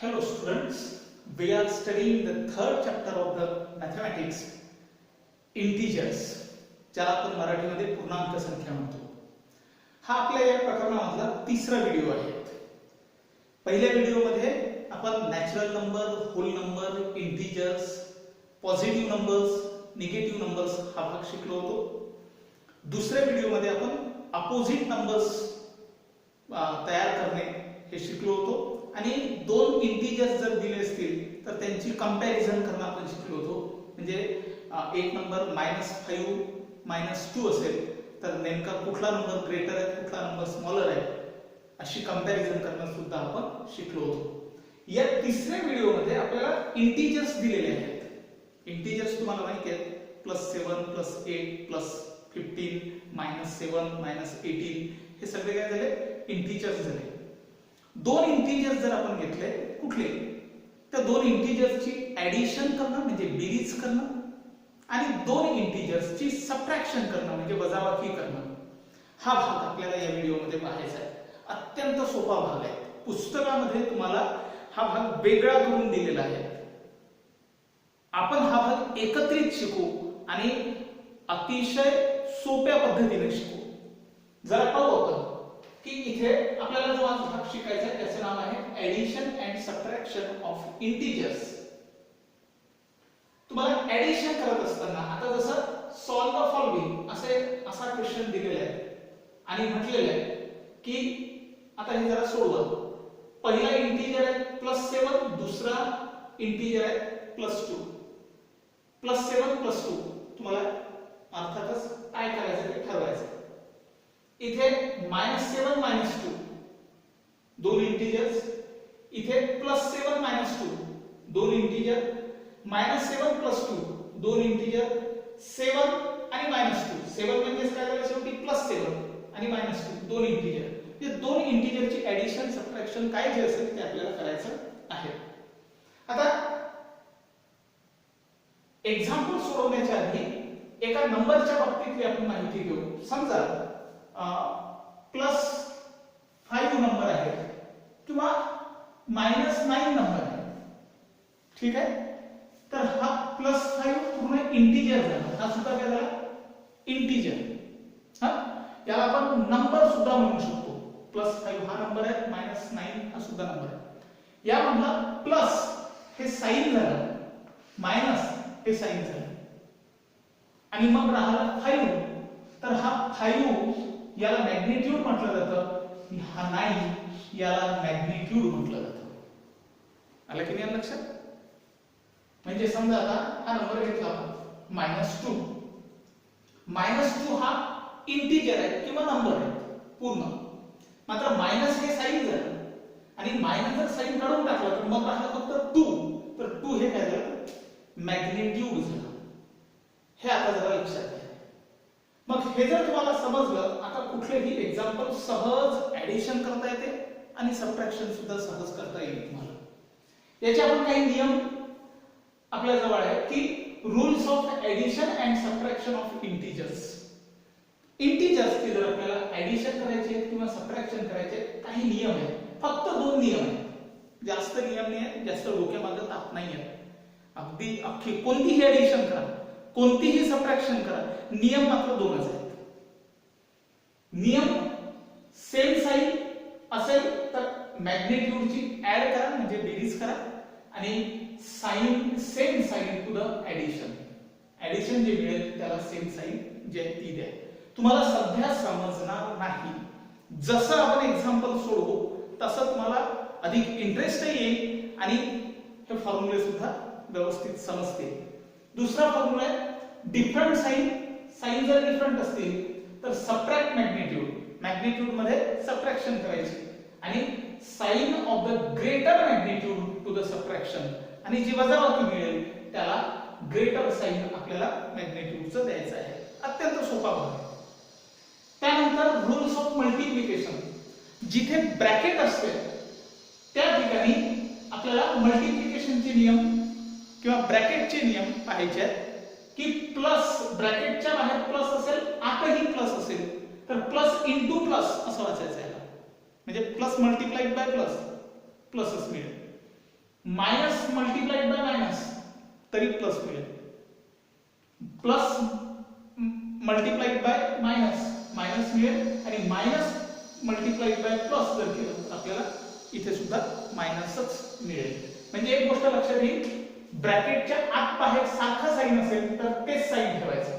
Hello students, we are studying the third chapter of the mathematics, integers, ज्याला आपण मराठीमध्ये पूर्णांक संख्या म्हणतो. हा आपल्या या प्रकरणामधला तिसरा व्हिडिओ आहे. पहिल्या व्हिडिओमध्ये आपण natural number, whole number, integers, positive numbers, negative numbers हा भाग शिकलो होतो. दुसऱ्या व्हिडिओमध्ये आपण अपोजिट नंबर्स तयार करणे हे शिकलो होतो आणि दोन इंटिजर्स जर दिले असतील तर त्यांची कंपॅरिझन करणं आपण शिकलो होतो. म्हणजे एक नंबर -5 -2 असेल तर नेमका कुठला नंबर ग्रेटर आहे, कुठला नंबर स्मॉलर आहे, अशी कंपॅरिझन करणं सुद्धा आपण शिकलो होतो. या तिसऱ्या व्हिडिओमध्ये आपल्याला इंटिजर्स दिलेले आहेत. इंटिजर्स तुम्हाला माहिती आहेत, +7 +8 +15 -7 -18 हे सगळे काय झाले, इंटिजर्स झाले. दोन इंटिजर्स जर आपण घेतले कुठले, तर दोन इंटिजर्सची ऍडिशन करणं म्हणजे बेरीज करणं आणि दोन इंटिजर्सची सबट्रॅक्शन करणं म्हणजे वजाबाकी करणं, हा भाग आपल्याला या व्हिडिओमध्ये पाहायचा आहे. अत्यंत सोपा भाग आहे. पुस्तकामध्ये तुम्हाला हा भाग वेगळा करून दिलेला आहे. आपण हा भाग एकत्रित शिकू आणि अतिशय सोप्या पद्धतीने शिकू. जरा पाहू आपण की इथे आपल्याला जो आज भाग शिकायचा आहे त्याचे नाव आहे addition and subtraction of integers. तुम्हाला ऍडिशन करत असताना आता जसं सॉल्व द फॉलोइंग असा क्वेश्चन दिलेला आहे आणि म्हटलेलं आहे की आता हे जरा सोडवा. पहिला इंटिजर आहे +7, दुसरा इंटिजर आहे +2. +7 +2 तुम्हाला अर्थातच काय करायचं ते ठरवायचं. इथे -7 -2 दोन इंटिजर्स, इथे +7 -2 दोन इंटिजर, -7 +2 दोन इंटिजर, 7 आणि -2. 7 म्हणजे काय झालं शेवटी +7 आणि -2 दोन इंटिजर. हे दोन इंटिजरची ऍडिशन सबट्रॅक्शन काय जे असेल ते आपल्याला करायचं आहे. आता एक्झाम्पल सोडवण्याच्या आधी एका नंबरच्या बाबतीतली आपण माहिती घेऊ. समजा +5 नंबर आहे किंवा -9 नंबर आहे, ठीक आहे. तर हा +5 पूर्ण इंटिजर झाला. हा सुद्धा काय झाला, इंटिजर. याला आपण नंबर सुद्धा म्हणू शकतो. +5 हा नंबर आहे, -9 हा सुद्धा नंबर आहे. यामधला प्लस हे साइन झालं, मायनस हे साइन झालं आणि मग राहिला 5. तर हा 5 याला मॅग्निट्यूड म्हटलं जातं, हा 9 याला मॅग्निट्यूड म्हटलं जातं. आलं की नाही लक्षात? म्हणजे समजा आता हा नंबर घेतला आपण -2. -2 हा इंटिजर आहे किंवा नंबर आहे पूर्ण. मात्र मायनस हे साइन झालं आणि मायनस जर साइन काढून टाकलं तर मग राहिलं फक्त 2. तर 2 हे काय झालं, मॅग्निट्यूड झालं. हे आता जरा लक्षात घ्या. मग हे जर तुम्हाला समजलं, आता कुठलेही एक्झाम्पल सहज ऍडिशन करता येते आणि सबट्रॅक्शन सुद्धा सहज करता येईल तुम्हाला. याचे आपण काही नियम आपल्या जवळ आहे की rules of addition and subtraction of integers. इंटिजर्सची जर आपल्याला ऍडिशन करायचे किंवा सबट्रॅक्शन करायचे काही नियम आहेत. फक्त 2 नियम आहेत. जास्त नियम नाही आहेत, जास्त डोक्यामागे ताप नाही आहे. अगदी अख्खी कोणतीही ऍडिशन करा, कोणतीही सबट्रॅक्शन करा, नियम मात्र 2च आहेत. नियम सेम साइन असेल तर मॅग्निट्यूडची ऍड करा म्हणजे बेरीज करा आणि sign same sign to the addition. Addition जे मिळेल त्याला सेम साइन जे ती द्या. तुम्हाला सध्या समजणार नाही. जसं आपण एक्झाम्पल सोडवू तसं तुम्हाला अधिक इंटरेस्ट येईल आणि हे फॉर्म्युले सुद्धा व्यवस्थित समजतील. दुसरा फॉर्म्युला आहे डिफरंट साइन. साइन जर डिफरंट असतील तर सबट्रॅक्ट मॅग्निट्यूड. मॅग्निट्यूड मध्ये सबट्रॅक्शन करायची आणि sign of the greater magnitude to the subtraction आणि जी वजाबाकी मिळेल त्याला ग्रेटर साइन आपल्याला मॅग्निट्यूडचं द्यायचं आहे. अत्यंत सोपा भाग. त्यानंतर रूल्स ऑफ मल्टिप्लिकेशन. जिथे ब्रॅकेट असते त्या ठिकाणी आपल्याला मल्टिप्लिकेशनचे नियम किंवा ब्रॅकेटचे नियम पाहायचे आहेत की प्लस ब्रॅकेटच्या बाहेर प्लस असेल, आतही प्लस असेल तर प्लस इंटू प्लस असं वाचायचं आहे. म्हणजे प्लस मल्टिप्लाइड बाय प्लस, प्लसच मिळेल. मायनस मल्टिप्लाइड बाय मायनस तरी प्लस मिळेल, plus multiplied by minus minus मिळेल, आणि मायनस मल्टिप्लाइड बाय प्लस जर केलं तर आपल्याला इथे सुद्धा मायनसच मिळेल. म्हणजे एक गोष्ट लक्षात येईल, ब्रॅकेटच्या आत बाहेर सारखं साइन असेल तर तेच साइन ठेवायचं.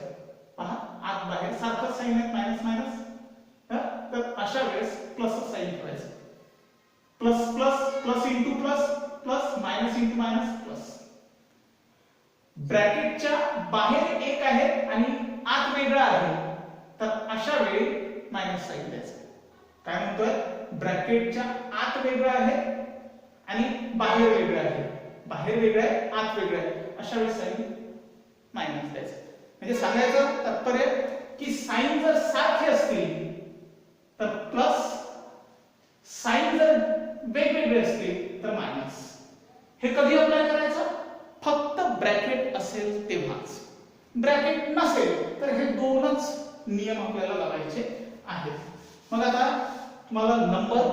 पहा आत बाहेर सारखं साइन आहे मायनस मायनस, तर अशा वेळेस प्लस साइन ठेवायचं. Plus plus plus into plus plus minus into minus plus. ब्रॅकेटच्या बाहेर एक आहे आणि आत वेगळा आहे तर अशा वेळी मायनस साइन द्यायचं. काय म्हणतोय, ब्रॅकेटच्या आत वेगळा आहे आणि बाहेर वेगळं आहे, बाहेर वेगळं आहे आत वेगळं आहे, अशा वेळेस साइन मायनस द्यायचं. म्हणजे सांगायचं तात्पर्य की साइन जर सारखे असतील तर प्लस, साइन जर वेगवेगळे असतील तर मायनस. हे कधी अप्लाय करायचं, फक्त ब्रॅकेट असेल तेव्हाच. ब्रॅकेट नसेल तर हे दोनच नियम आपल्याला लावायचे आहेत. मग आता तुम्हाला नंबर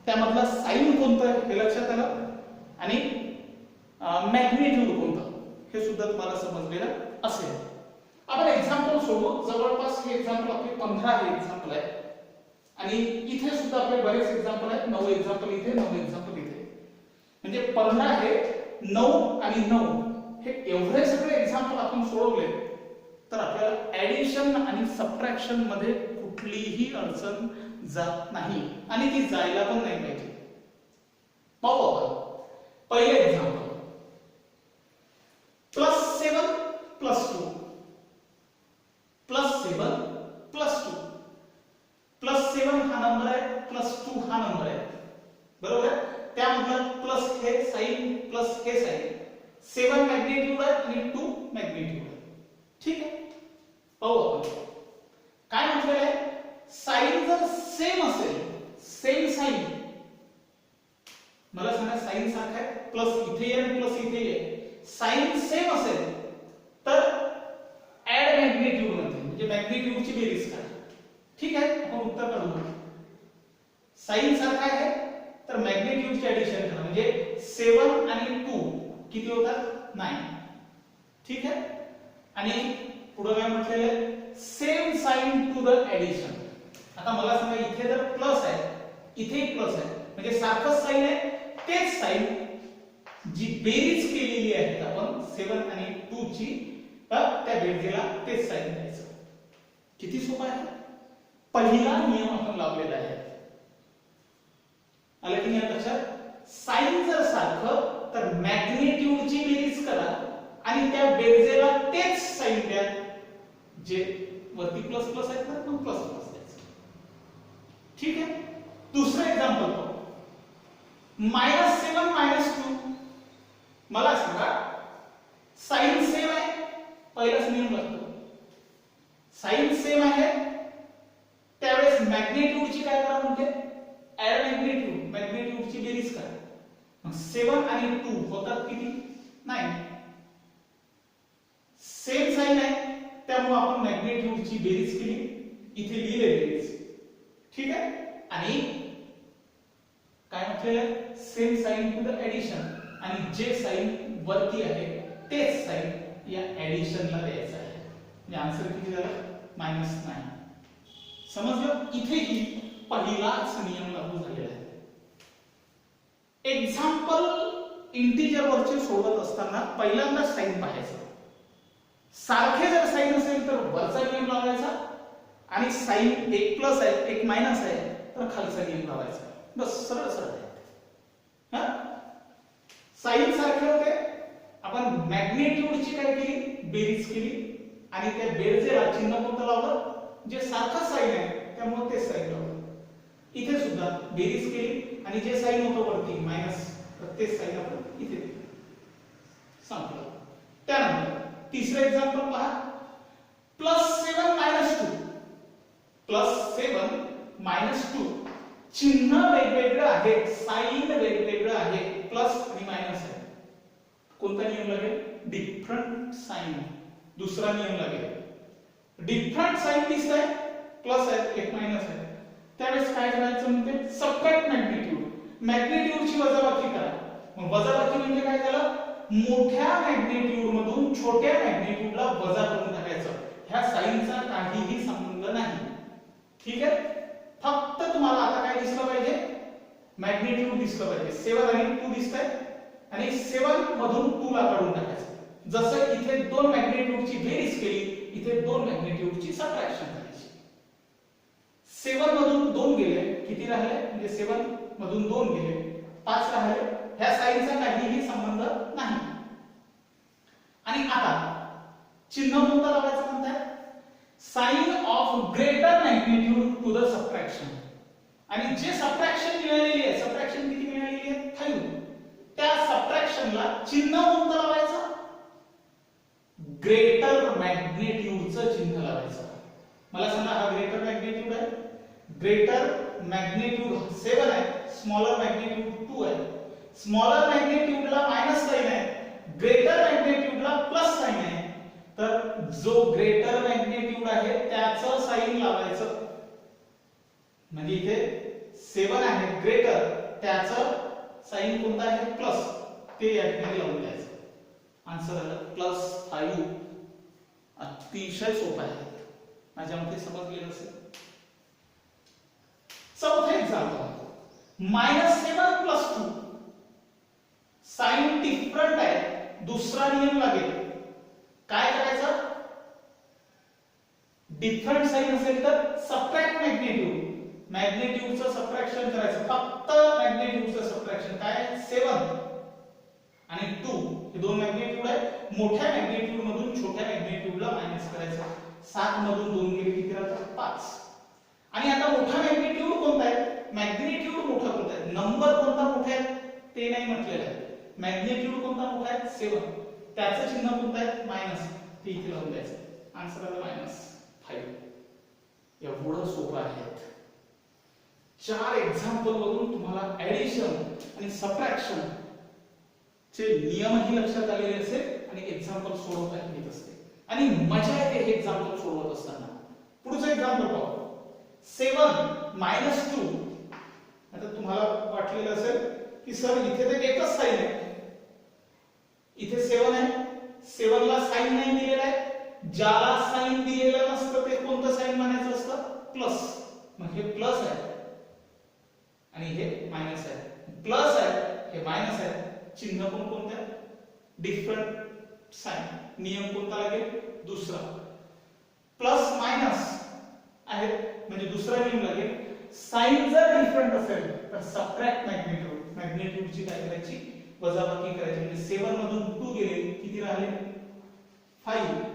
त्यामधला साइन कोणतं हे लक्षात आलं आणि मॅग्निट्यूड कोणतं हे सुद्धा तुम्हाला समजलेलं असेल. आपण एक्झाम्पल सोडू. जवळपास हे एक्झाम्पल आपले 15 हे एक्झाम्पल आहे आणि इथे सुद्धा आपले बरेच एक्झाम्पल आहेत. 9 एक्झाम्पल इथे, 9 एक्झाम्पल इथे. म्हणजे 15 हे 9 आणि 9 हे एवढे सगळे एक्झाम्पल आपण सोडवले तर आपल्याला ऍडिशन आणि सबट्रॅक्शन मध्ये कुठलीही अडचण जात नाही आणि ती जायला पण नाही पाहिजे. पाहू आपण पहिले एक्झाम्पल. +7 +2 +7 +2. +7 हा नंबर आहे, +2 हा नंबर आहे, बरोबर. त्यामधला प्लस हे साइन प्लस हे साइन. 7 मॅग्निट्यूड आहे आणि 2 मॅग्निट्यूड आहे. ठीक आहे, पाहू आपण काय म्हटलेलं आहे. साइन जर सेम असेल, सेम साइन, मला सांगा साइन सारखा आहे, प्लस इथे आहे आणि प्लस इथे आहे, साइन सेम असेल तर ऍड मॅग्निट्यूड मध्ये म्हणजे मॅग्निट्यूडची बेरीज करा. ठीक आहे, आपण उत्तर काढू. साइन सारखा आहे तर मॅग्निट्यूडची ऍडिशन करा. म्हणजे 7 आणि 2 किती होतात 9. ठीक आहे, आणि पुढे काय म्हटलेलं आहे, same sign to the addition. आता मला सांगा इथे जर प्लस आहे इथे प्लस आहे म्हणजे सारखंच साइन आहे, तेच साइन जी बेरीज केलेली आहे आपण 7 आणि 2 ची, त्या बेरजेला तेच साइन द्यायचं. किती सोपं आहे. पहिला नियम आपण लावलेला आहे. आलं की नाही लक्षात. साइन जर सारखं तर मॅग्निट्यूडची बेरीज करा आणि त्या बेरजेला तेच साइन द्या जे वरती प्लस प्लस आहेत ना, मग प्लस प्लस द्यायचं. ठीक आहे, दुसरं एक्झाम्पल पाहू. -7 -2. मला सांगा साइन सेम आहे, पहिलाच नियम लागतो. साइन सेम आहे त्यावेळेस मॅग्निट्यूडची काय करा म्हणते, ऍड मॅग्निट्यूड, मॅग्निट्यूडची बेरीज करा. मग 7 आणि 2 होतात किती 9. सेम साइन आहे त्यामुळे आपण मॅग्निट्यूडची बेरीज केली, इथे लिहिले बेरीज. ठीक आहे, आणि काय म्हटलेलं same sign to the addition, आणि जे साइन वरती आहे तेच साइन या ऍडिशनला द्यायचं आहे. म्हणजे आन्सर किती झालं -9. समजलं. इथेही पहिलाच नियम लागू झालेला आहे. एक्झाम्पल इंटिजर वरचे सोडवत असताना पहिल्यांदा साइन पाहायचं. सारखे जर साइन असेल तर वरचा नियम लावायचा आणि साइन एक प्लस आहे एक मायनस आहे तर खालचा नियम लावायचा. बस सरळ सरळ आहे. साइन सारखे होते, आपण मॅग्निट्यूडची काय केली बेरीज केली आणि त्या बेरजेला चिन्ह कोणतं लावलं जे सारखं साइन आहे त्यामुळे ते साइन लावलं. इथे सुद्धा बेरीज केली आणि जे साइन होतं वरती मायनस तर ते साइन आपण इथे दिलं. संपलं. त्यानंतर तिसरं एक्झाम्पल पहा. +7 -2 चिन्ह वेगवेगळं आहे, साइन वेगवेगळं आहे, प्लस आणि मायनस आहे. कोणता नियम लागेल, डिफरंट साइन. दुसरा नियम लागेल. डिफरंट साइन दिसतंय, प्लस आहे एक मायनस आहे, त्यावेळेस काय करायचं म्हणते सबट्रॅक्ट मॅग्निट्यूड. मॅग्निट्यूडची वजाबाकी करा. मग वजाबाकी म्हणजे काय झालं, मोठ्या मॅग्नेट्यूड मधून छोट्या मॅग्नेट्यूडला वजा करून टाकायचं. ह्या साइनचा काहीही संबंध नाही. ठीक आहे, फक्त तुम्हाला आता काय दिसलं पाहिजे, मॅग्नेट्यूड दिसलं पाहिजे. 7 आणि 2 दिसतंय आणि 7 मधून 2 ला काढून टाकायचं. जसं इथे दोन मॅग्नेट्यूडची बेरीज केली, इथे दोन मॅग्नेट्यूडची सबट्रॅक्शन करायची. 7 मधून 2 गेले, किती राहिले, म्हणजे 7 मधून 2 गेले, 5 राहिले. ह्या साइनचा काहीही संबंध नाही. आणि आता चिन्ह कोणतं लावायचं म्हणताय, sign of greater magnitude to the subtraction. आणि जे सबट्रॅक्शन मिळालेली आहे, सबट्रॅक्शन किती मिळालेली आहे, 5, त्या सबट्रॅक्शनला चिन्ह कोणतं लावायचं, ग्रेटर मॅग्निट्यूडचं चिन्ह लावायचं. मला सांगा, हा ग्रेटर मॅग्निट्यूड आहे, ग्रेटर मॅग्निट्यूड 7 आहे, स्मॉलर मॅग्निट्यूड 2 आहे. स्मॉलर मॅग्निट्यूडला मायनस साइन आहे, ग्रेटर मॅग्निट्यूडला प्लस साइन आहे. तर जो ग्रेटर मॅग्निट्यूड आहे त्याचं साइन लावायचं. म्हणजे इथे 7 आहे ग्रेटर, त्याचं साइन कोणतं आहे, प्लस, ते या ठिकाणी लावून द्यायचं. आन्सर आलं +5. अतिशय सोपं आहे, माझ्या मते समजलेलं असेल. चौथं एक्झाम्पल, -7 + 2. साइन डिफरंट आहे, दुसरा नियम लागेल. काय करायचं, डिफरंट साइन असेल तर सबट्रॅक्ट मॅग्निट्यूड, मॅग्निट्यूडचं सबट्रॅक्शन करायचं. फक्त मॅग्निट्यूडचं सबट्रॅक्शन. काय, 7 आणि 2 हे दोन मॅग्निट्यूड आहे, मोठ्या मॅग्निट्यूड मधून छोट्या मॅग्निट्यूडला मायनस करायचं. 7 मधून 2 गेले, किती राहतात, 5. आणि आता मोठा मॅग्निट्यूड कोणता आहे, मॅग्निट्यूड मोठा कोणता आहे, नंबर कोणता मोठा आहे ते नाही म्हटलेलं आहे. मॅग्निट्यूड कोणता मोठा आहे, 7, त्याचं चिन्ह कोणतं आहे, मायनस, ते इथे लावून द्यायचं. आन्सर आला -5. एवढं सोपं आहे. 4 एक्झाम्पल वरून तुम्हाला ऍडिशन आणि सबट्रॅक्शन चे नियमही लक्षात आलेले असेल आणि एक्झाम्पल सोडवता येत असते आणि मजा येते हे एक्झाम्पल सोडवत असताना. पुढचं एक्झाम्पल पाहू, 7 - 2. आता तुम्हाला वाटलेलं असेल की सर इथे तर एकच साइन आहे, इथे 7 आहे, 7 ला साइन नाही दिलेला आहे. ज्याला साइन दिलेलं नसतं ते कोणतं साइन म्हणायचं असतं, प्लस. मग हे प्लस आहे आणि हे मायनस आहे, प्लस आहे, हे मायनस आहे. चिन्ह पण कोणतं, डिफरंट साइन. नियम कोणता लागेल, दुसरा. प्लस मायनस आहे म्हणजे दुसरा नियम लागेल. साइन जर डिफरंट असेल तर सबट्रॅक्ट मॅग्निट्यूड, मॅग्निट्यूडची काय करायची, वजाबाकी करायची. म्हणजे 7 मधून 2 गेले, किती राहिले, 5.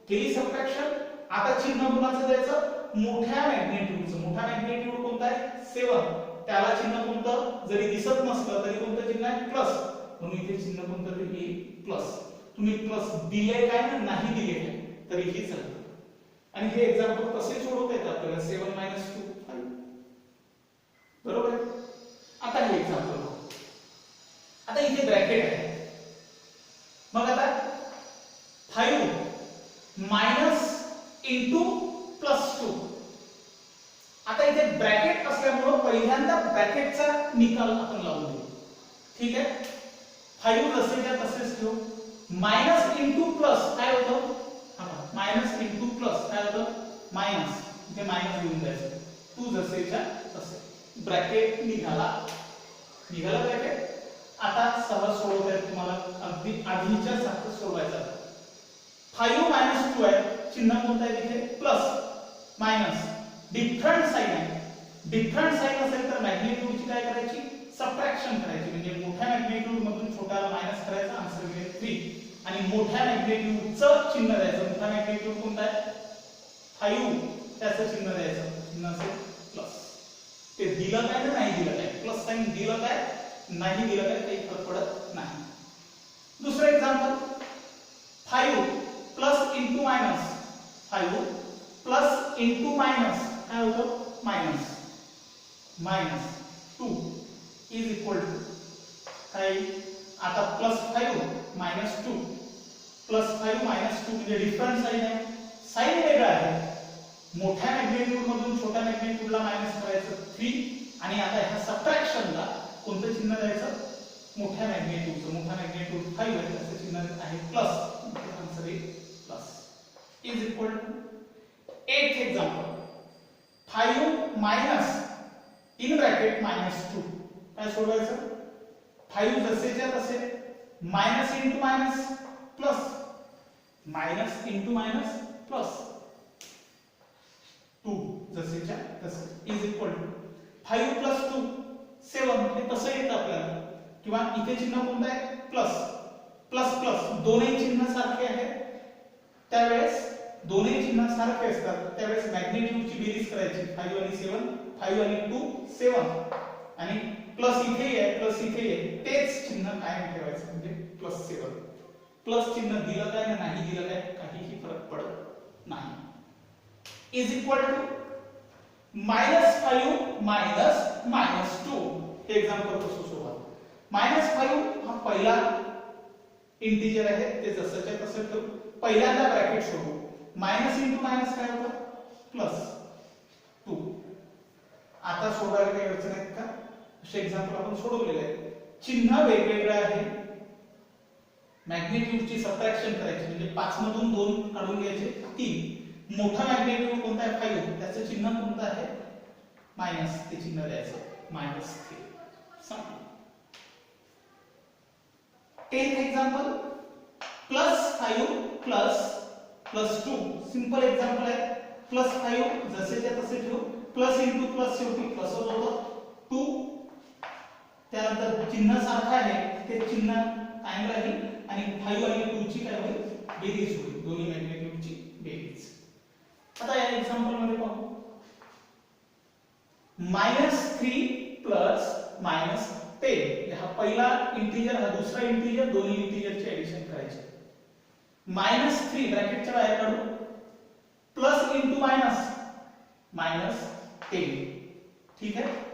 केली सबट्रॅक्शन. आता चिन्ह कोणाचं द्यायचं, मोठ्या मॅग्निट्यूडचं. मोठा मॅग्निट्यूड कोणता आहे, 7, त्याला चिन्ह कोणतं, जरी दिसत नसलं तरी कोणतं चिन्ह आहे, प्लस. म्हणून इथे चिन्ह कोणतं, ते प्लस. तुम्ही प्लस दिले काय ना नाही दिले काय तरीही चालतं. आणि हे एक्झाम्पल कसे सोडवता येतात आपल्याला, 7 - 2 5. बरोबर. आता हे एक्झाम्पल, आता इथे ब्रॅकेट आहे. मग आता 5 मायनस इंटू प्लस 2. आता इथे ब्रॅकेट असल्यामुळे पहिल्यांदा ब्रॅकेटचा निकाल आपण लावून देऊ. ठीक आहे, 5 जसेच्या तसेच ठेवू. मायनस इंटू प्लस काय होतं, मायनस इंटू प्लस काय होतं, मायनस. इथे मायनस घेऊन जायचं. 2 जसेच्या तसे. ब्रॅकेट निघाला ब्रॅकेट. आता सहज सोडवता येईल तुम्हाला, अगदी आधीच्या सारखं सोडवायचं. 5 - 2 आहे, चिन्ह कोणतं आहे तिथे, प्लस मायनस. डिफरंट साइन आहे, डिफरंट साइन असेल तर मॅग्निट्यूडची काय करायची, सबट्रॅक्शन करायची. म्हणजे मोठ्या मॅग्निट्यूड मधून छोट्याला मायनस करायचं. आन्सर मिळेल 3. आणि मोठ्या मॅग्निट्यूडचं चिन्ह द्यायचं. मोठा मॅग्निट्यूड कोणता आहे, 5, त्याचं चिन्ह द्यायचं. चिन्ह असेल प्लस. ते दिलं काय नाही दिलं काय, प्लस साइन दिलं काय नाही दिलं काय काही फरक पडत नाही. दुसरं example, 5 plus into minus. 5 plus into minus काय होतं, मायनस. -2 इज इक्वल टू काय, आता +5 - 2. +5 - 2 म्हणजे डिफरंट साइन आहे, साइन वेगळा आहे. मोठ्या मॅग्निट्यूड मधून छोट्या मॅग्निट्यूडला मायनस करायचं 3. आणि आता ह्या सबट्रॅक्शनला कोणतं चिन्ह द्यायचं, मोठ्या मॅग्नेट्यूड 5 आहे त्याचं चिन्ह आहे प्लस, आन्सर आहे plus. Is equal to 8th example 5 minus in bracket -2. काय सोडवायचं? 5 जसेच्या तसे minus into minus plus, minus into minus plus 2 जसेच्या तसे इज इक्वल टू 5 प्लस 2 7. हे तसं येतं आपल्याला, किंवा इथे चिन्ह कोणतं आहे? प्लस. प्लस प्लस दोन्ही चिन्ह सारखे आहेत, त्यावेळेस दोन्ही चिन्ह सारखे असतात त्यावेळेस मॅग्निट्यूडची बेरीज करायची. 5 आणि 7, 5 आणि 2 7, आणि प्लस इथे आहे प्लस इथे आहे, तेच चिन्ह कायम ठेवायचं म्हणजे प्लस 7. प्लस चिन्ह दिलं काय नाही दिलं काय काहीही फरक पडत नाही. Is equal to -5 minus -2. हे एक्झाम्पल कसं सोडवा? -5 हा पहिला इंटिजर आहे, ते जसंच्या तसं ठेवू. पहिल्यांदा ब्रॅकेट सोडवू. मायनस इंटू मायनस काय होतं? प्लस 2. आता सोडवायला काही अडचण आहे का? असे एक्झाम्पल आपण सोडवलेले आहे. चिन्ह वेगवेगळं आहे, मॅग्निट्यूडची सबट्रॅक्शन करायची म्हणजे 5 मधून 2 काढून घ्यायचे 3. मोठा मॅग्निट्यूड कोणता आहे? 5. त्याचं चिन्ह कोणतं आहे? मायनस. ते चिन्ह द्यायचं -3. संपलं. 10th example +5 plus 2. Simple example आहे. +5 जसेच्या तसे ठेवू, प्लस इंटू प्लस शेवटी प्लस होतं 2. त्यानंतर चिन्ह सारखं आहे, ते चिन्ह कायम राहील आणि 5 आणि 2 ची काय होईल? बेरीज होईल, दोन्ही मॅग्निट्यूडची बेरीज. आता या एक्झाम्पल मध्ये पाहू. -3 प्लस -10. हा पहिला इंटिजर हा दुसरा इंटिजर, दोन्ही इंटिजरचे एडिशन करायचे. -3 ब्रॅकेटच्या बाहेर काढू, प्लस इंटू मायनस -10. ठीक आहे.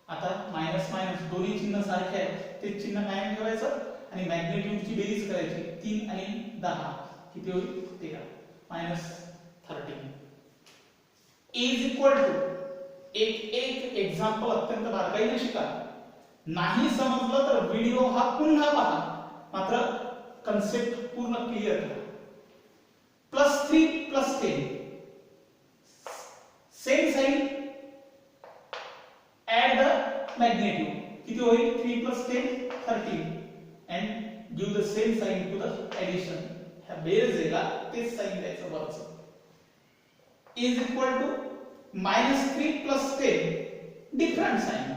आता मायनस मायनस दोन्ही चिन्ह सारखे आहेत, ते चिन्ह कायम ठेवायचं आणि मॅग्निट्यूडची बेरीज करायची. 3 आणि 10 किती होईल? 13 -13 इज इक्वल टू. एक एक्झाम्पल अत्यंत बारकाईने शिका. नाही समजलं तर व्हिडिओ हा पुन्हा पहा, मात्र कन्सेप्ट पूर्ण क्लिअर करा. +3 + 10 same sign add the magnitude. किती होईल? 3 + 10 13 and give the same sign to the addition. ह्या बेरजेला तेच साइन द्यायचं वरचं. Is equal to -3 + 10 different sign,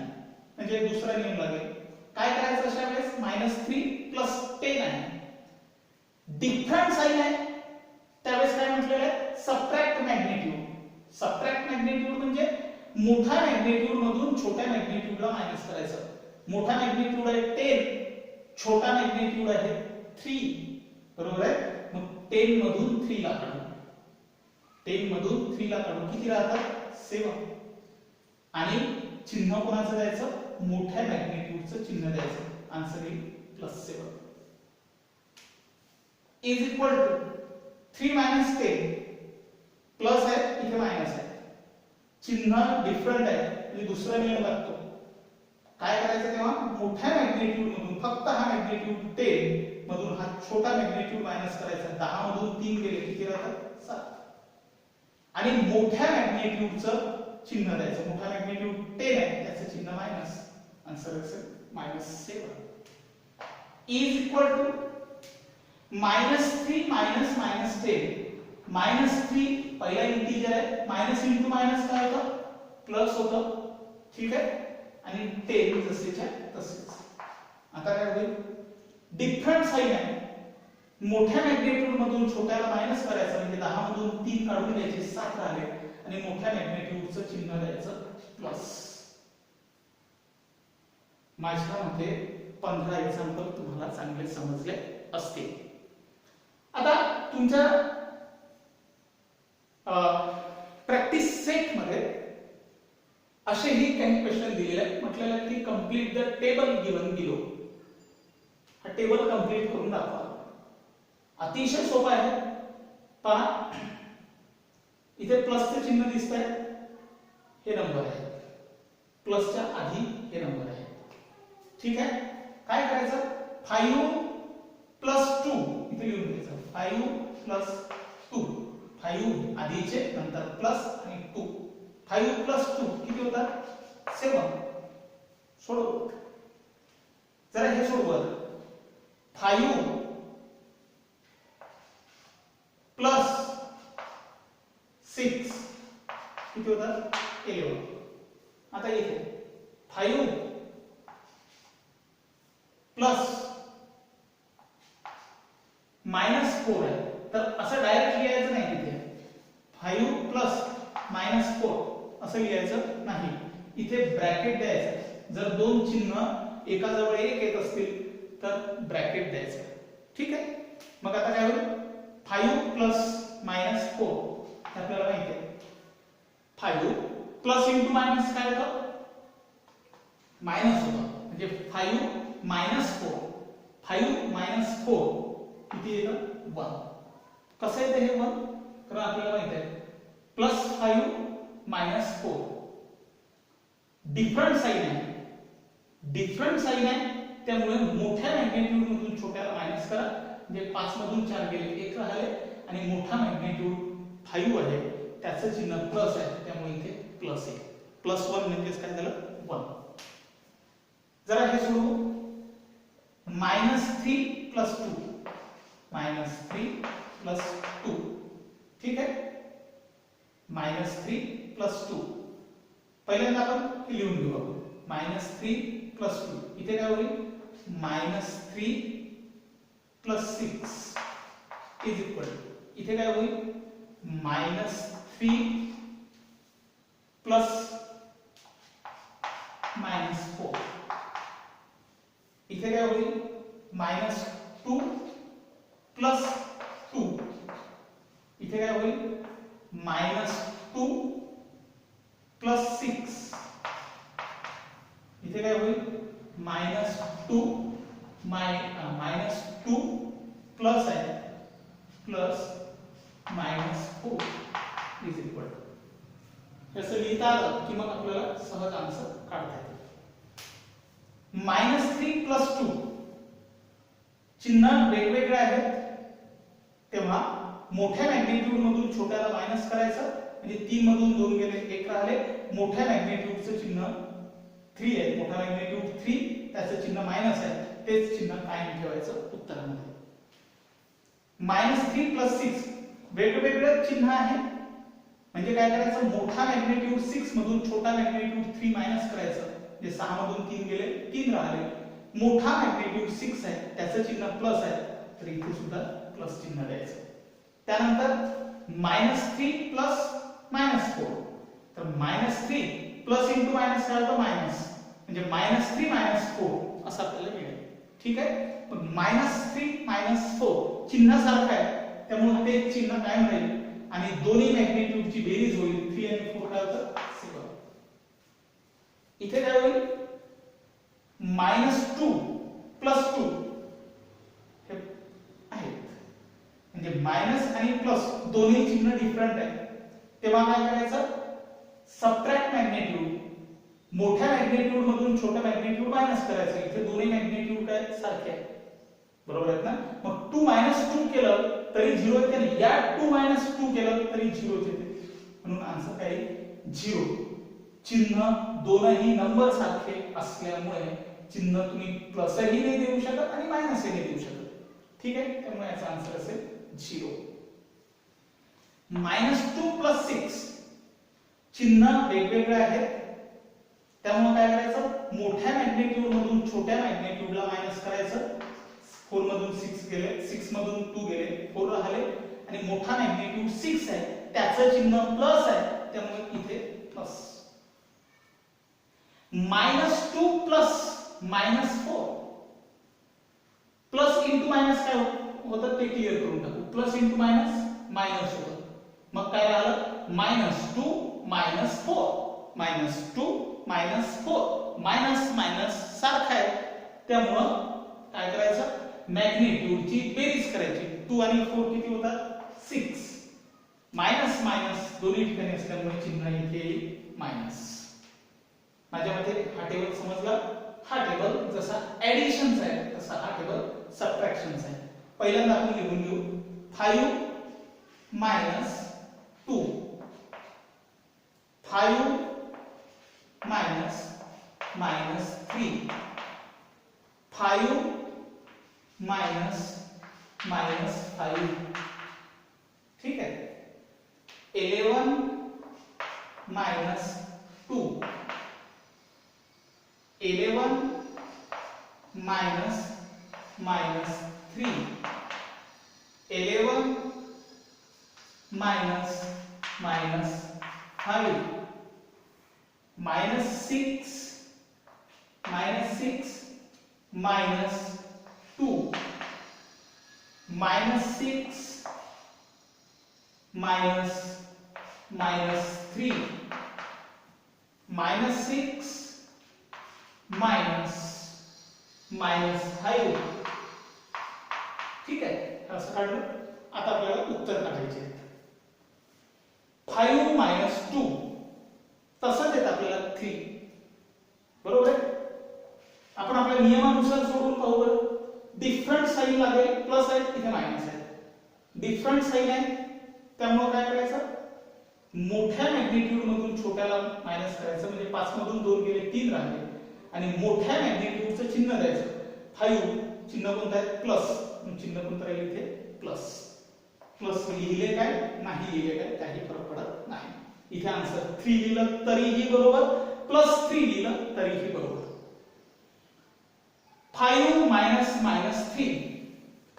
म्हणजे दुसरा नियम लागेल. काय करायचं अशा वेळेस? -3 + 10 आहे, डिफरंट साइन आहे, त्यावेळेस काय म्हटलेलं आहे? Subtract magnitude. सबट्रॅक्ट मॅग्निट्यूड म्हणजे मोठ्या मॅग्निट्यूड मधून छोट्या मॅग्निट्यूडला मायनस करायचं. मोठा मॅग्निट्यूड आहे 10, छोटा मॅग्निट्यूड आहे 3, बरोबर आहे. मग 10 मधून 3 ला काढू, 10 मधून 3 ला काढू किती राहतात? 7. आणि चिन्ह कोणाचं द्यायचं? मोठ्या मॅग्निट्यूडचं चिन्ह द्यायचं. आन्सर येईल +7. इज इक्वल टू 3 - 10 प्लस आहे, इथे मायनस आहे, चिन्ह डिफरंट आहे म्हणजे दुसरा नियम लागतो. काय करायचं तेव्हा? मोठ्या मॅग्निट्यूड मधून, फक्त हा मॅग्निट्यूड 10 मधून हा छोटा मॅग्निट्यूड मायनस करायचा. 10 मधून 3 गेले किती राहतात? 7. आणि मोठ्या मॅग्निट्यूडचं चिन्ह द्यायचं. मोठा मॅग्निट्यूड 10 आहे, त्याचं चिन्ह मायनस. आन्सर असेल -7. Is equal to -3 - -10. -3 पहिला इंटिजर आहे, मायनस इंटू मायनस काय होतं? प्लस होतं. ठीक आहे. आणि 10 जसेच्या तसेच. आता काय होईल? डिफरंट साइन आहे, मोठ्या मॅग्निट्यूड मधून छोट्याला मायनस करायचं म्हणजे 10 मधून 3 काढून घ्यायचे, 7 राहिले आणि मोठ्या मॅग्निट्यूडचं चिन्ह द्यायचं प्लस. माझ्या मते 15 एक्झाम्पल तुम्हाला चांगले समजले असतील. आता तुमच्या प्रॅक्टिस सेट मध्ये असेही काही क्वेश्चन दिलेले आहेत. म्हटलेलं आहे की complete the table given below. हा टेबल कंप्लीट करून दाखवा. अतिशय सोपा आहे. पहा इथे प्लसचे चिन्ह दिसत आहे, हे नंबर आहे. प्लसच्या आधी हे नंबर आहे. ठीक आहे. काय करायचं 5 प्लस 2 इथे लिहून घ्यायचं 5 प्लस 2 5 आधीचे नंतर प्लस आणि 2 5 प्लस 2 किती होतात 7 सोडव जरा हे सोडव 5 प्लस 6 किती होतात 11 आता इथे 5 प्लस -4 आहे तर असं डायरेक्ट लिहायचं नाही तिथे 5 प्लस -4 असं लिहायचं नाही इथे ब्रॅकेट द्यायचं जर दोन चिन्ह एका जवळ एक येत असतील तर ब्रॅकेट द्यायचं ठीक आहे. मग आता काय होईल 5 प्लस -4 आपल्याला माहिती आहे 5 प्लस इंटू मायनस काय होतं मायनस होतं म्हणजे 5 -4 5 -4 किती येतं 1 कसं येतं हे 1 कारण आपल्याला माहिती आहे +5 -4 डिफरंट साइन आहे त्यामुळे मोठ्या मॅग्निट्यूड मधून छोट्याला मायनस करा म्हणजे 5 मधून 4 गेले 1 राहिले आणि मोठा मॅग्निट्यूड 5 आहे त्याचं चिन्ह प्लस आहे त्यामुळे इथे प्लस आहे +1 म्हणजेच काय झालं 1 जरा हे सोडवू -3 + 2 -3 + 2 ठीक आहे -3 + 2 पहिल्यांदा आपण हे लिहून घेऊ आपण -3 + 2 इथे काय होईल -3 + 6 इथे काय होईल -3 + -4 इथे काय होईल -2 + 2 इथे काय होईल -2 + 6 इथे काय होईल -2 प्लस आहे प्लस -4 इज इक्वल असं लिहिता आलं की मग आपल्याला सहज आन्सर काढता येईल. -3 + 2 चिन्ह वेगवेगळे आहेत तेव्हा मोठ्या मॅग्निट्यूड मधून छोट्याला मायनस करायचं म्हणजे 3 मधून 2 गेले 1 राहिले मोठ्या मॅग्निट्यूडचं चिन्ह 3 आहे मोठा मॅग्निट्यूड 3 त्याचं चिन्ह मायनस आहे तेच चिन्ह कायम ठेवायचं उत्तरामध्ये. -3 + 6 वेगवेगळे चिन्ह आहे म्हणजे काय करायचं मोठा मॅग्निट्यूड 6 मधून छोटा मॅग्निट्यूड 3 मायनस करायचं म्हणजे 6 मधून 3 गेले 3 राहिले मोठा मॅग्निट्यूड 6 आहे त्याचं चिन्ह प्लस आहे तर इथे सुद्धा प्लस चिन्ह द्यायचं. त्यानंतर -3 + -4 तर -3 प्लस इंटू मायनस काय होतं मायनस म्हणजे -3 -4 असं आपल्याला मिळेल ठीक आहे. पण -3 -4 चिन्ह सारखं आहे त्यामुळे ते चिन्ह कायम राहील आणि दोन्ही मॅग्निट्यूडची बेरीज होईल 3 आणि 4 काय होतं 7 इथे काय होईल -2 + 2 हे आहेत म्हणजे मायनस आणि प्लस दोन्ही चिन्ह डिफरंट आहे तेव्हा काय करायचं सबट्रॅक्ट मॅग्निट्यूड मोठ्या मॅग्निट्यूड मधून छोट्या मॅग्निट्यूड मायनस करायचं इथे दोन्ही मॅग्निट्यूड काय सारखे आहेत बरोबर आहेत ना. मग 2 - 2 केलं तरी 0 येते आणि या 2 - 2 केलं तरी 0 येते म्हणून आन्सर काय 0 चिन्ह दोनही नंबर सारखे असल्यामुळे चिन्ह तुम्ही प्लसही नाही देऊ शकत आणि मायनसही नाही देऊ शकत ठीक आहे. त्यामुळे याचा आन्सर असेल 0. -2 + 6 चिन्ह वेगवेगळे आहेत त्यामुळे काय करायचं मोठ्या मॅग्निट्यूड मधून छोट्या मॅग्निट्यूडला मायनस करायचं 4 मधून 6 गेले 6 मधून 2 गेले 4 राहिले आणि मोठा मॅग्निट्यूड 6 आहे त्याचं चिन्ह प्लस आहे त्यामुळे इथे प्लस. -2 + -4 प्लस इंटू मायनस काय होतं ते क्लिअर करून टाकू प्लस इंटू मायनस मायनस होतं मग काय राहिलं -2 -4 मायनस मायनस सारखा आहे त्यामुळे काय करायचं मॅग्निट्यूडची बेरीज करायची 2 आणि 4 किती होतात 6 मायनस मायनस दोन्ही ठिकाणी असल्यामुळे चिन्ह इथे येईल मायनस. माझ्या मते हा टेबल समजला हा टेबल जसा ऍडिशनचा आहे तसा हा टेबल सबट्रॅक्शनचा आहे. पहिल्यांदा आपण लिहून घेऊ 5 minus 2, 5 minus 3, 5 minus 5, ठीक है. 11 minus 2, 11 minus 3, 11 minus 5, minus 6 minus 2, minus 6 minus 3, minus 6 minus 5, ठीक आहे. असं काढलं. आता आपल्याला उत्तर काढायचे आहे. 5 minus 2 तसंच येत आपल्याला 3, बरोबर आहे. आपण आपल्या नियमानुसार सोडून पाहू बरं. डिफरंट साइन लागेल, प्लस आहे इथे मायनस आहे. डिफरंट साइन आहे त्यामुळे काय करायचं, मोठ्या मॅग्निट्यूड मधून छोट्याला मायनस करायचं. म्हणजे 5 मधून 2 गेले 3 राहिले आणि मोठ्या मॅग्निट्यूडचं चिन्ह द्यायचं. 5 चिन्ह कोणतं आहे, प्लस. चिन्ह कोणतं राहील इथे, प्लस. प्लस लिहिले काय नाही लिहिले काय काही फरक पडत नाही. इथे आन्सर 3 लिहिलं तरीही बरोबर, प्लस 3 लिहिलं तरीही बरोबर. 5 minus 3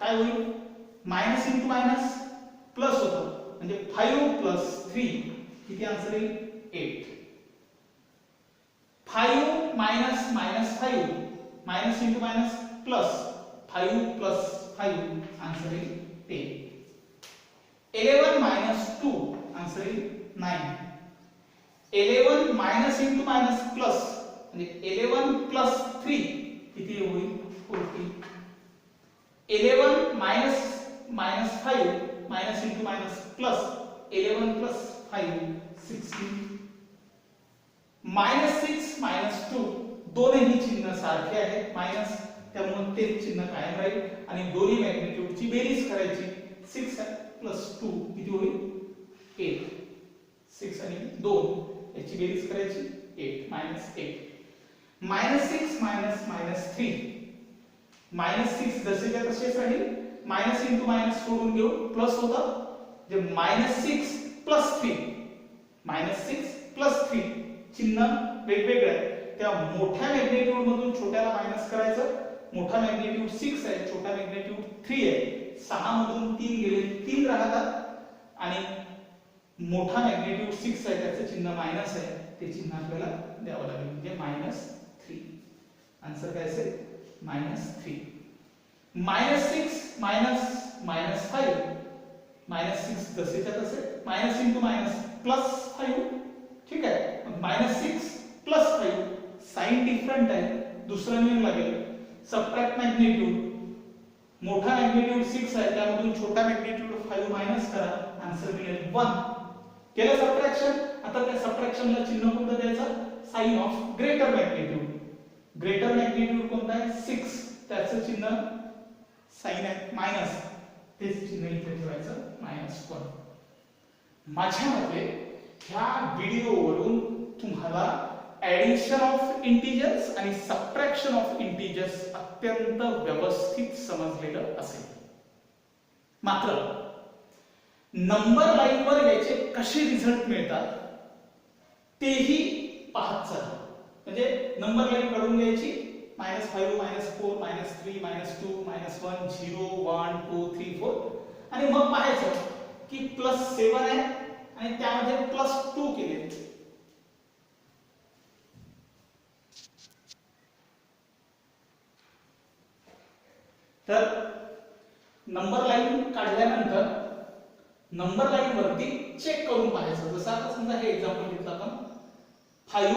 काय होईल, मायनस इंटू मायनस प्लस होतं म्हणजे 5 plus 3 किती आन्सर येईल 8. 5 minus 5 minus into minus plus 5 plus 5 answer येईल 10. 11 minus 2 आन्सर येईल 9. 11 मायनस इंटू मायनस प्लस म्हणजे 11 plus 3 किती होईल 40. 11 minus 5 minus into minus plus 11 plus 5 16. minus 6 minus 2 दोन्ही चिन्ह सारखे आहेत मायनस, त्यामुळे तेच चिन्ह कायम राहील आणि दोन्ही मॅग्निट्यूडची बेरीज करायची. 6 plus 2 किती होईल 8. 6 आणि 2 याची बेरीज करायची 8 minus 8. minus 6 minus 3 minus 6 जसेच्या तसेच राहील. मायनस इंटू मायनस सोडून घेऊ, प्लस होता जे minus 6 plus 3 minus 6 plus 3 चिन्ह वेगवेगळे आहे. त्या मोठ्या मॅग्निट्यूड मधून छोट्याला मायनस करायचं. मोठा मॅग्निट्यूड 6 आहे, छोटा मॅग्निट्यूड 3 आहे. 6 मधून 3 गेले 3 राहतात आणि मोठा मॅग्निट्यूड 6 आहे त्याचं चिन्ह मायनस आहे, ते चिन्ह आपल्याला द्यावं लागेल म्हणजे -3. आन्सर काय असेल -3. -6 minus 5 -6 जसेच्या तसे मायनस इंटू मायनस प्लस 5, ठीक आहे. -6 plus 5 साइन डिफरंट आहे, दुसरा नियम लागेल सबट्रॅक्ट मॅग्निट्यूड. मोठा मॅग्निट्यूड 6 आहे त्यामधून छोटा मॅग्निट्यूड 5 मायनस करा, आन्सर मिळेल 1. केलं सबट्रॅक्शन. आता त्या सबट्रॅक्शनला चिन्ह कोणतं द्यायचं, sign of greater magnitude. Greater magnitude कोणता आहे 6, त्याचं चिन्ह साइन आहे मायनस, तेच चिन्ह इथे ठेवायचं -1. माझ्या मते ह्या व्हिडिओवरून तुम्हाला ऍडिशन ऑफ इंटिजर्स आणि सबट्रॅक्शन ऑफ इंटिजर्स अत्यंत व्यवस्थित समजलेलं असेल. मात्र नंबर लाईनवर याचे कसे रिझल्ट मिळतात तेही पाहत चला. म्हणजे नंबर लाईन काढून घ्यायची, -5 -4 -3 -2 -1 0 1 2 3 4 आणि मग पाहायचं की +7 आहे आणि त्यामध्ये +2 केले. तर नंबर लाईन काढल्यानंतर नंबर लाईन वरती चेक करून पाहायचं. जसं आता समजा हे एक्झाम्पल घेतलं आपण 5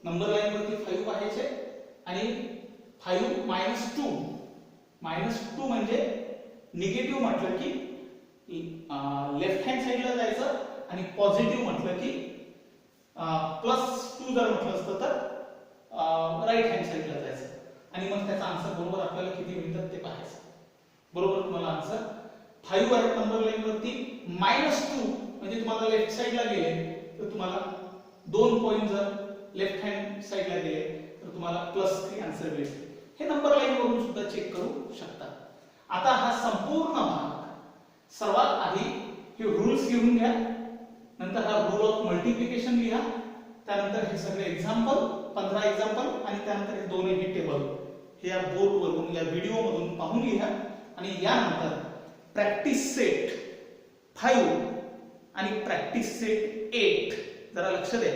नंबर लाईन वरती 5 पाहायचे आणि 5 -2 -2 म्हणजे निगेटिव्ह म्हटलं की लेफ्ट हँड साइडला जायचं आणि पॉझिटिव्ह म्हटलं की +2 जर म्हटलं असतं तर राईट हँड साईडला जायचं आणि मग त्याचा आन्सर बरोबर आपल्याला किती मिळतात ते पाहायचं. बरोबर तुम्हाला आन्सर 5 आहे नंबर लाईन वरती, -2 म्हणजे तुम्हाला लेफ्ट साईडला गेले तर तुम्हाला 2 पॉइंट जर लेफ्ट हँड साईडला गेले तर तुम्हाला +3 आन्सर मिळेल. हे नंबर लाईन वरून सुद्धा चेक करू शकता. आता हा संपूर्ण भाग सर्वात आधी हे रूल्स लिहून घ्या, नंतर हा रूल ऑफ मल्टिप्लिकेशन लिहा, त्यानंतर हे सगळे एक्झाम्पल 15 एक्झाम्पल आणि त्यानंतर हे दोन्ही टेबल हे या बोर्ड वरून या व्हिडिओ मधून पाहून लिहा आणि यानंतर प्रॅक्टिस सेट 5 आणि प्रॅक्टिस सेट 8 जरा लक्ष द्या.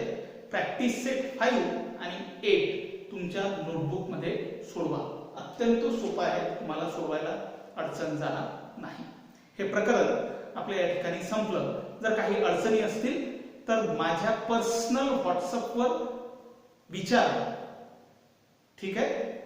प्रॅक्टिस सेट 5 आणि 8 तुमच्या नोटबुक मध्ये सोडवा. अत्यंत सोपा आहे, तुम्हाला सोडवायला अडचण जाणार नाही. हे प्रकरण आपल्या या ठिकाणी संपलं. जर काही अडचणी असतील तर माझ्या पर्सनल व्हॉट्सअपवर विचारा. ठीक आहे.